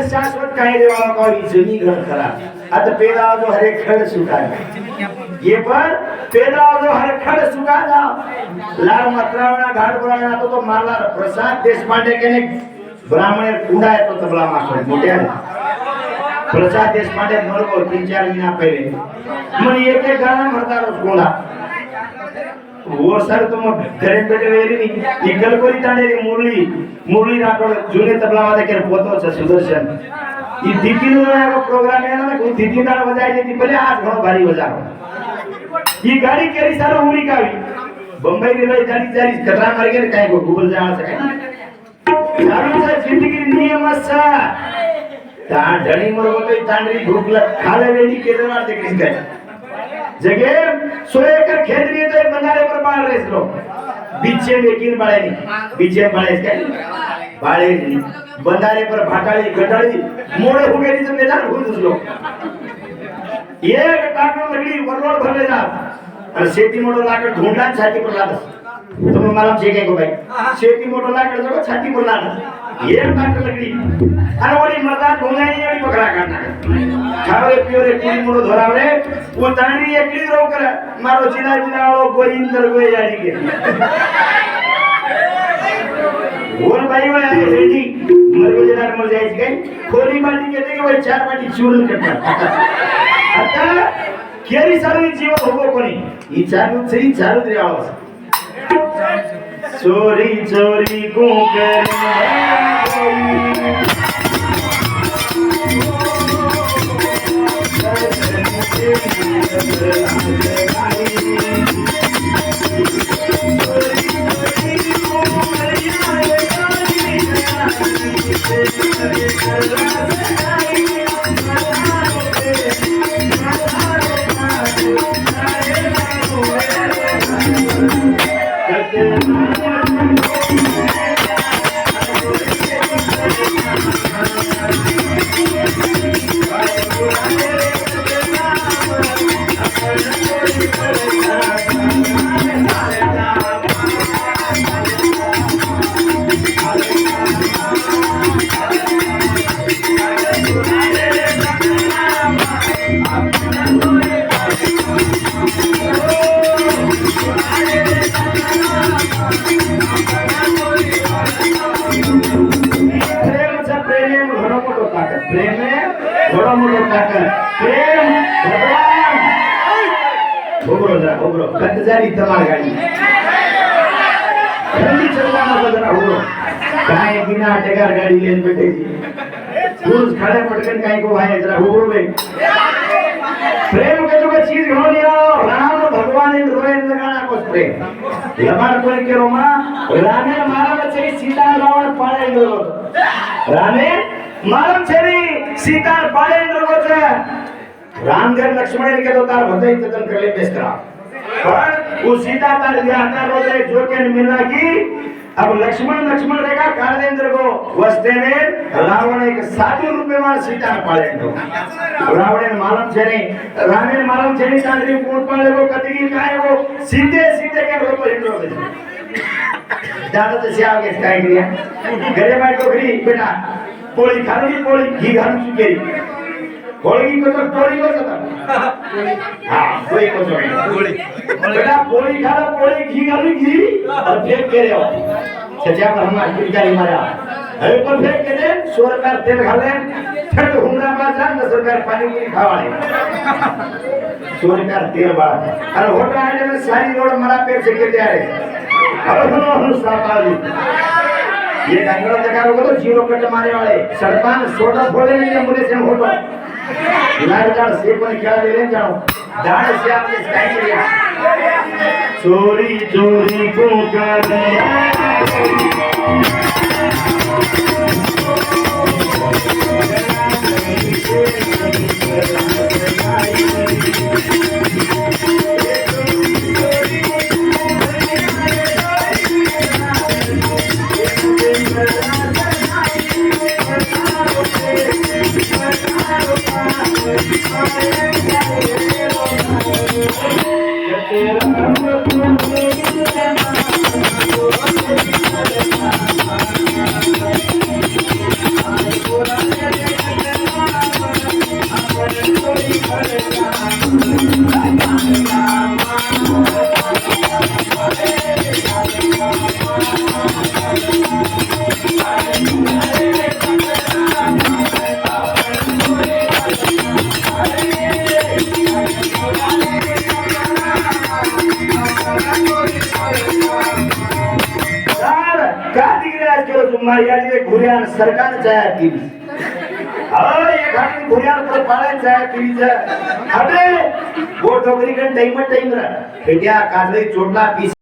शाश्वत काही देवा काही जुनी घर करा आता पेदा जो हरे खड सुका ये पर पेदा जो हरे खड सुका जा लाल मतरावना घाट बोलाना तो मारला प्रसाद देशपांडे केने ब्राह्मण कुंडा आहे तो तबला मास्टर मोठ्या प्रसाद देशपांडे मरको 3-4 महिना पहिले मग एक गाणं म्हणता रोज कुंडा वो सर तुम घरे बैठे वेली नी गलकोरी तांडे मुरली राठोड जुने तबला मध्ये केर पोतो छ सुदर्शन ई दीपीनो एगो प्रोग्राम है ना को दीदी दाड़ बजाई देती पहले आज घणो भारी बजाओ ई गाड़ी केरी सारो उड़ी कावी बम्बई रेलवे जारी कटरा मार के काय को गूगल जा सके चालू से जिंदगी नियम सा ता ढणी मरगो तो तांडरी भूख खाले रेडी केदारनाथ देखिस गए जगे सोए कर खेदरी तो बंगारे पर बाढ़ रेस लो बीचे लेकिन बाड़े नहीं बीचे बाड़े इसका बाड़े नहीं बंगारे पर भाटाली गटाली मोड़े हो गए तो मैदान घूम लो ये टाकन लगली वरलोड भरले जा और शेती मोटो लाकड़ ढूंढा छाती पर लाद तुम्हें मालूम छे को भाई शेती मोटो लाकड़ जो छाती पर लाद ये टाकन लगली अरे ओली मर्दा ढूंढाई ओली पकड़ा काटना खावे पियोरे कुड़ी मोटो धरावरे वो तांडी एकली रो कर मारो चिना वालो गोइंदर गोई याडी के और भाई वाला रेडी मरगो जनार मर जाई गई खोली बाटी के देखे भाई 4 बाटी चूरन करता आता केरी सारी जीव होगो कोनी ई चालू से ही चालू रे आवाज चोरी चोरी को जारी तमार गाड़ी ठंडी चलना मत जरा हो काय बिना टेगर गाड़ी लेन बैठे पुरुष खड़े पटकन काय को भाई जरा हो बे प्रेम के जो चीज हो लियो राम भगवान ने रोए लगाना को प्रेम लबार कोई के रोमा रामे मारा बच्चे सीता रावण पाले लो रामे मारम छेरी सीता पाले लो छे राम घर लक्ष्मण के तो तार भजई तन कर ले पेश करा पर वो सीता तार दिया रोते जो के मिलना की अब लक्ष्मण रहेगा कालेंद्र को वस्ते में रावण एक साधु रूप में सीता पाले तो रावण ने मालूम छे नहीं रामे मालूम छे नहीं तांद्री कोण पाले को कतगी काय को सीधे के रूप हिंडो दे दादा तो सिया के काय किया घरे बैठ को खरी बेटा पोली खाली पोली घी घाल चुके होळगी को तो पोळी को था हां कोई को जो पोळी बेटा पोळी खा पोळी घी गाली घी और फेंक के रे सजा पर हम अधिकारी मारा अरे पर फेंक के दे 100 रुपया तेल खाले फिर हुमरा बाजार 10 रुपया पानी पूरी खावाले 100 रुपया तेल बाड़ा अरे होटल आने में सारी रोड मरा पेट से गिर जा रहे अब हम सापाली ये गंगड़ा जगह को तो जीरो कट मारे वाले सरपान सोडा फोड़े नहीं मुझे से होटल लाल से पण क्या ले जाओ दाढ़ से आपने स्काई किया चोरी चोरी को करे तेरा का तिकडे आज केलं तुम्हाला याची घुऱ्यान सरकारनं तयार केली एखादी घुऱ्यान पाळायचं तयार केलीच अबे वो टोकरी टाइम टाइम पेट्या काजळी चोडला पीस